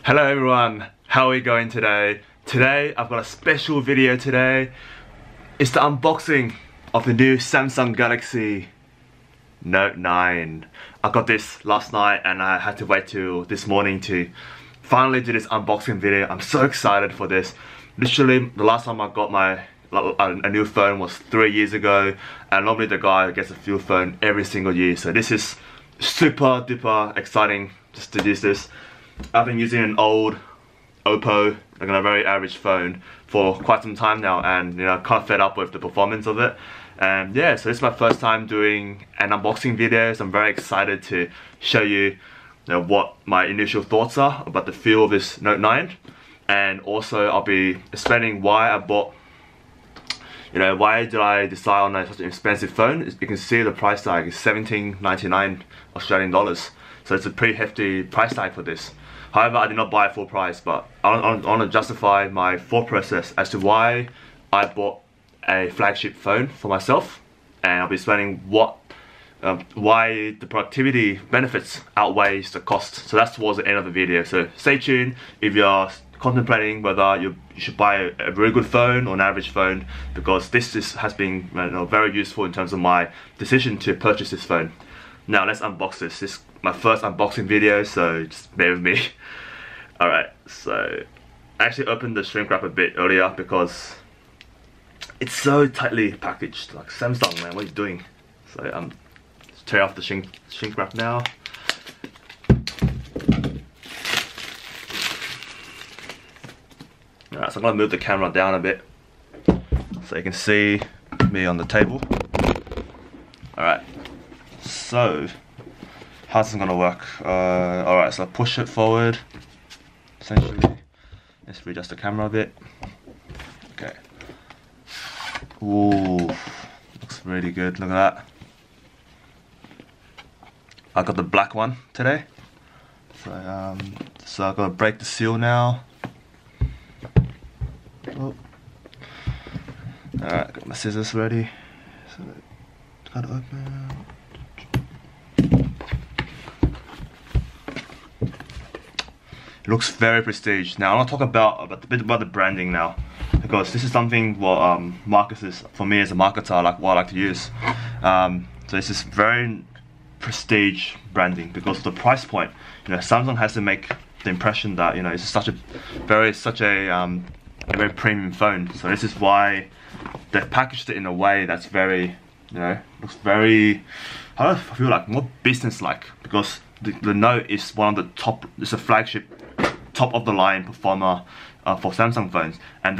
Hello everyone, how are we going today? Today I've got a special video today. It's the unboxing of the new Samsung Galaxy Note 9. I got this last night and I had to wait till this morning to finally do this unboxing video. I'm so excited for this. Literally the last time I got a new phone was 3 years ago, and normally the guy gets a new phone every single year, so this is super duper exciting just to use this. I've been using an old Oppo, like a very average phone, for quite some time now, and you know, kind of fed up with the performance of it. And yeah, so this is my first time doing an unboxing video, so I'm very excited to show you, what my initial thoughts are about the feel of this Note 9. And also I'll be explaining why I bought, why did I decide on such an expensive phone. You can see the price tag is $17.99 Australian dollars, so it's a pretty hefty price tag for this. However, I did not buy it full price, but I want to justify my thought process as to why I bought a flagship phone for myself, and I'll be explaining why the productivity benefits outweighs the cost. So that's towards the end of the video, so stay tuned if you're contemplating whether you should buy a very good phone or an average phone, because this has been very useful in terms of my decision to purchase this phone. Now let's unbox this. This is my first unboxing video, so just bear with me. Alright, so I actually opened the shrink wrap a bit earlier because it's so tightly packaged. Like, Samsung, man, what are you doing? So let's tear off the shrink wrap now. Alright, so I'm gonna move the camera down a bit so you can see me on the table. Alright, so how's this gonna work? Alright, so I push it forward, essentially. Let's readjust the camera a bit. Okay. Ooh, looks really good, look at that. I got the black one today. So I've got to break the seal now. Oh. Alright, got my scissors ready. So cut it open. It looks very prestige. Now I want to talk about a bit about the branding now, because this is something what Marcus is, for me as a marketer, what I like to use. So this is very prestige branding because of the price point. Samsung has to make the impression that it's such a very premium phone. So this is why they've packaged it in a way that's very, looks very, I feel like more business-like, because the Note is one of the top, it's a flagship, top of the line performer for Samsung phones, and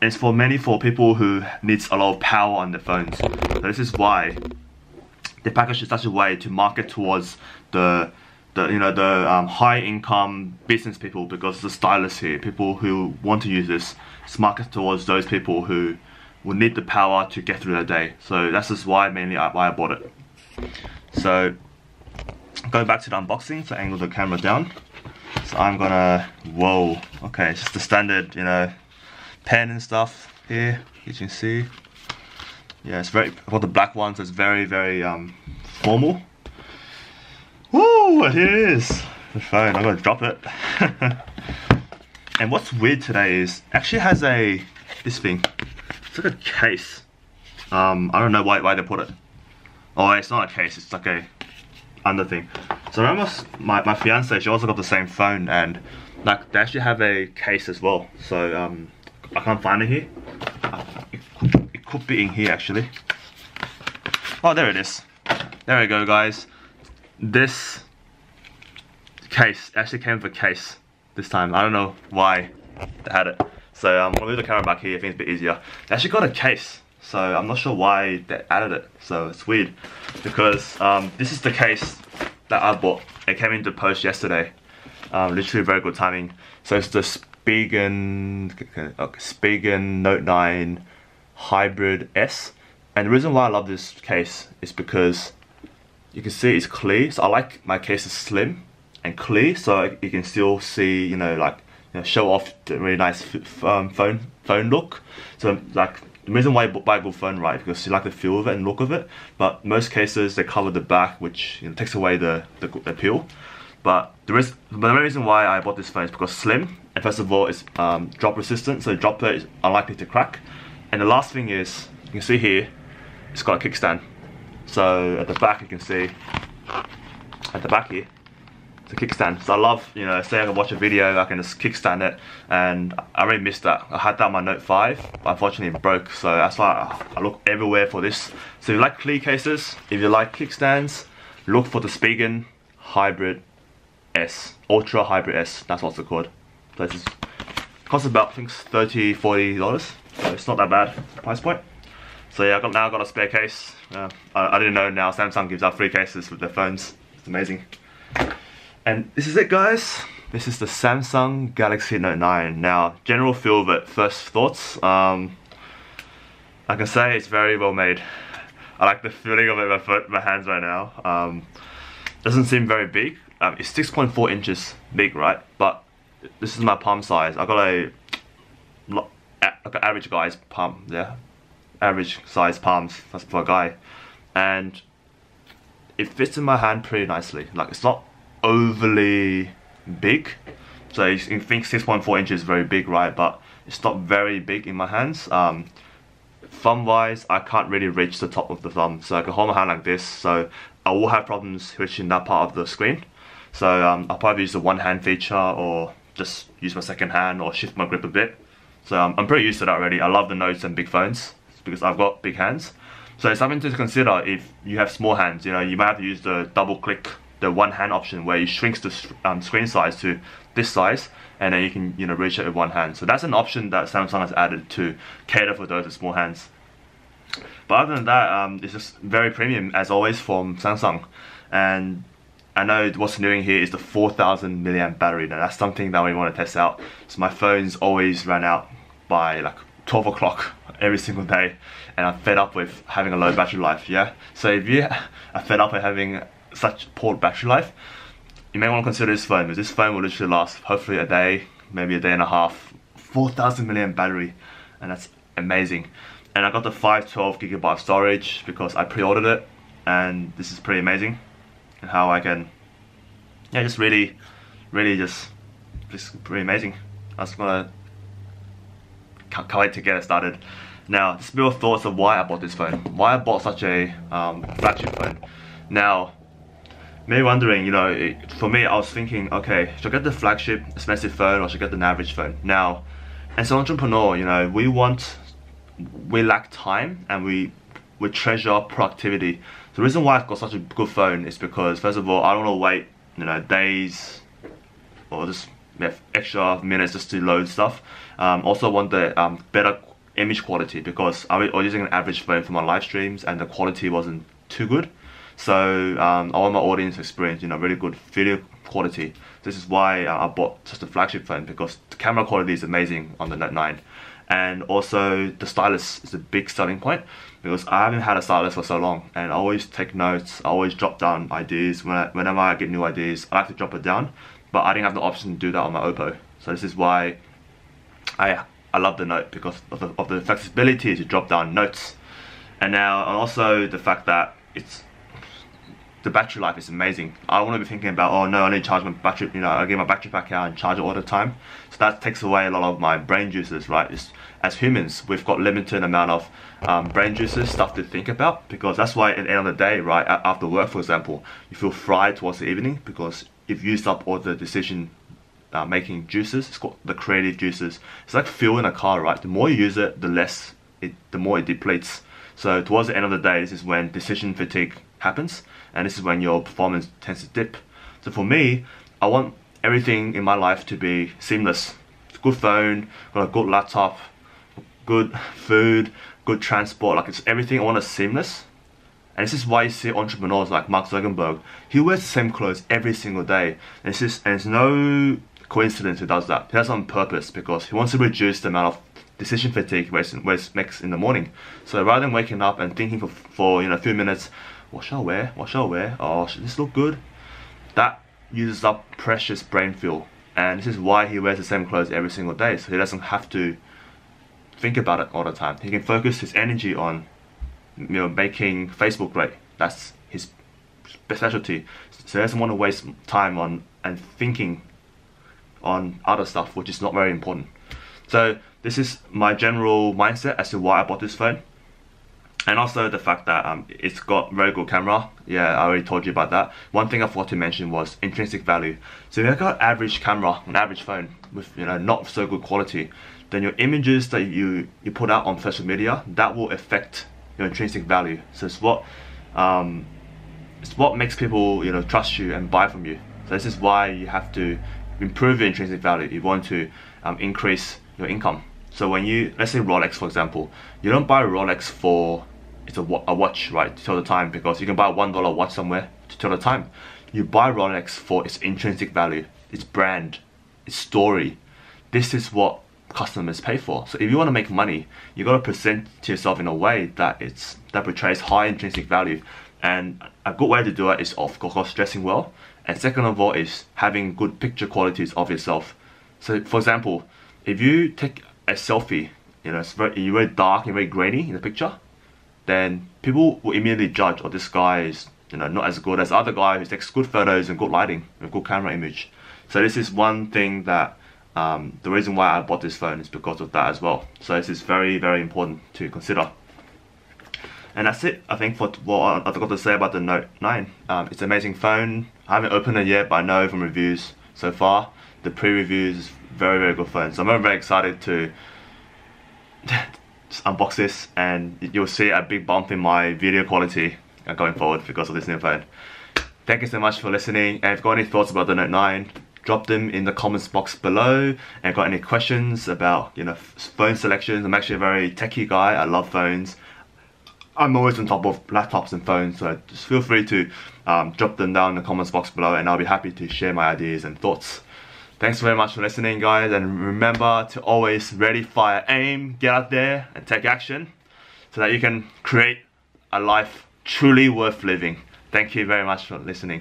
it's for people who needs a lot of power on their phones. So this is why they package it such a way to market towards the high income business people, because the stylists here, people who want to use this, it's marketed towards those people who will need the power to get through their day. So that's just why mainly why I bought it. So going back to the unboxing, so angle the camera down. So I'm gonna, whoa, okay, it's just the standard, pen and stuff here, you can see. Yeah, it's very, for the black ones, it's very formal. Woo, here it is, the phone. I'm gonna drop it. And what's weird today is, actually has this thing, it's like a case. I don't know why they put it. Oh, it's not a case, it's like a under thing. So I remember my fiance, she also got the same phone, and they actually have a case as well. So I can't find it here. It could be in here actually. Oh, there it is. There we go, guys. This case actually came with a case this time. I don't know why they had it. So I'm gonna move the camera back here. I think it's a bit easier. They actually got a case, so I'm not sure why they added it. So it's weird, because this is the case that I bought. It came into post yesterday. Literally very good timing. So it's the Spigen Note 9 Hybrid S. And the reason why I love this case is because you can see it's clear. So I like my case is slim and clear, so you can still see, show off the really nice phone look. So the reason why you buy a good phone, right, because you like the feel of it and look of it. But most cases they cover the back, which takes away the appeal. But the main reason why I bought this phone is because slim, and first of all, it's drop resistant, so the dropper is unlikely to crack. And the last thing is, you can see here, it's got a kickstand. So at the back, you can see, at the back here, it's a kickstand. So I love, you know, say I can watch a video, I can just kickstand it, and I really missed that. I had that on my Note 5, but unfortunately it broke, so that's why I look everywhere for this. So if you like clear cases, if you like kickstands, look for the Spigen Hybrid S, Ultra Hybrid S, that's what it's called. So this costs about, I think, $30, $40, so it's not that bad price point. So yeah, now I've got a spare case. I didn't know now Samsung gives out free cases with their phones. It's amazing. And this is it, guys. This is the Samsung Galaxy Note 9. Now, general feel of it, first thoughts. I can say it's very well made. I like the feeling of it in my hands right now. Doesn't seem very big. It's 6.4 inches big, right? But this is my palm size. I got like an average guy's palm, yeah. Average size palms, that's for a guy. And it fits in my hand pretty nicely. Like, it's not overly big. So you think 6.4 inches is very big, right? But it's not very big in my hands. Thumb wise, I can't really reach the top of the thumb. So I can hold my hand like this. So I will have problems reaching that part of the screen. So I'll probably use the one hand feature, or just use my second hand, or shift my grip a bit. So I'm pretty used to that already. I love the notes and big phones because I've got big hands. So it's something to consider if you have small hands. You know, you might have to use the double click, the one hand option, where you shrinks the screen size to this size, and then you can, you know, reach it with one hand. So that's an option that Samsung has added to cater for those with small hands. But other than that, it's just very premium as always from Samsung. And I know what's new in here is the 4000 milliamp battery. Now that's something that we want to test out. So my phone's always run out by like 12 o'clock every single day, and I'm fed up with having a low battery life, yeah? So if you are fed up with having such poor battery life, you may want to consider this phone, because this phone will literally last hopefully a day, maybe a day and a half. 4000 milliamp battery, and that's amazing. And I got the 512GB storage because I pre-ordered it, and this is pretty amazing. And how I can, yeah, just really just pretty amazing. I just gonna can't wait to get it started. Now, just a bit of thoughts of why I bought this phone, why I bought such a flagship phone. Now, maybe wondering, you know, for me, I was thinking, okay, should I get the flagship expensive phone, or should I get an average phone? Now, as an entrepreneur, you know, we lack time, and we treasure productivity. The reason why I've got such a good phone is because, first of all, I don't want to wait, you know, days or just extra minutes just to load stuff. Also want the better image quality, because I was using an average phone for my live streams and the quality wasn't too good. So I want my audience to experience, you know, really good video quality. This is why I bought such a flagship phone, because the camera quality is amazing on the Note 9. And also the stylus is a big selling point, because I haven't had a stylus for so long, and I always take notes, I always jot down ideas. Whenever I get new ideas, I like to jot it down, but I didn't have the option to do that on my Oppo. So this is why I love the Note, because of the flexibility to drop down notes. And also the fact that the battery life is amazing. I don't want to be thinking about, oh no, I need to charge my battery, you know, I get my battery pack out and charge it all the time. So that takes away a lot of my brain juices, right? As humans, we've got limited amount of brain juices, stuff to think about, because that's why at the end of the day, right, after work, for example, you feel fried towards the evening, because you've used up all the decision making juices. It's called the creative juices. It's like fuel in a car, right? The more you use it, the more it depletes. So towards the end of the day, this is when decision fatigue happens, and this is when your performance tends to dip. So for me, I want everything in my life to be seamless. It's a good phone, got a good laptop, good food, good transport, like it's everything I want is seamless. And this is why you see entrepreneurs like Mark Zuckerberg. He wears the same clothes every single day. And it's no coincidence he does that. He does it on purpose, because he wants to reduce the amount of decision fatigue he makes in the morning. So rather than waking up and thinking for you know, a few minutes, what shall I wear? What shall I wear? Oh, should this look good? That uses up precious brain fuel. And this is why he wears the same clothes every single day. So he doesn't have to think about it all the time. He can focus his energy on, you know, making Facebook great. That's his specialty, so he doesn't want to waste time on and thinking on other stuff which is not very important. So this is my general mindset as to why I bought this phone. And also the fact that it's got very good camera. Yeah, I already told you about that. One thing I forgot to mention was intrinsic value. So if you've got average camera, an average phone with not so good quality, then your images that you put out on social media, that will affect your intrinsic value. So it's what makes people trust you and buy from you. So this is why you have to improve your intrinsic value. You want to increase your income. So when you, let's say Rolex for example, you don't buy a Rolex for it's a watch, right, to tell the time, because you can buy a $1 watch somewhere to tell the time. You buy Rolex for its intrinsic value, its brand, its story. This is what customers pay for. So if you want to make money, you got to present to yourself in a way that portrays high intrinsic value. And a good way to do it is of course dressing well, and second of all is having good picture qualities of yourself. So for example, if you take a selfie, you're very dark and very grainy in the picture, then people will immediately judge, oh, this guy is not as good as the other guy who takes good photos and good lighting and good camera image. So this is one thing that the reason why I bought this phone is because of that as well. So this is very, very important to consider. And that's it, I think, for what I've got to say about the Note 9. It's an amazing phone. I haven't opened it yet, but I know from reviews so far, the pre-reviews is very, very good phone. So I'm very excited to just unbox this, and you'll see a big bump in my video quality going forward because of this new phone. Thank you so much for listening, and if you've got any thoughts about the Note 9, drop them in the comments box below. And got any questions about phone selections, I'm actually a very techie guy. I love phones. I'm always on top of laptops and phones, so just feel free to drop them down in the comments box below, and I'll be happy to share my ideas and thoughts. Thanks very much for listening, guys, and remember to always ready, fire, aim, get out there and take action so that you can create a life truly worth living. Thank you very much for listening.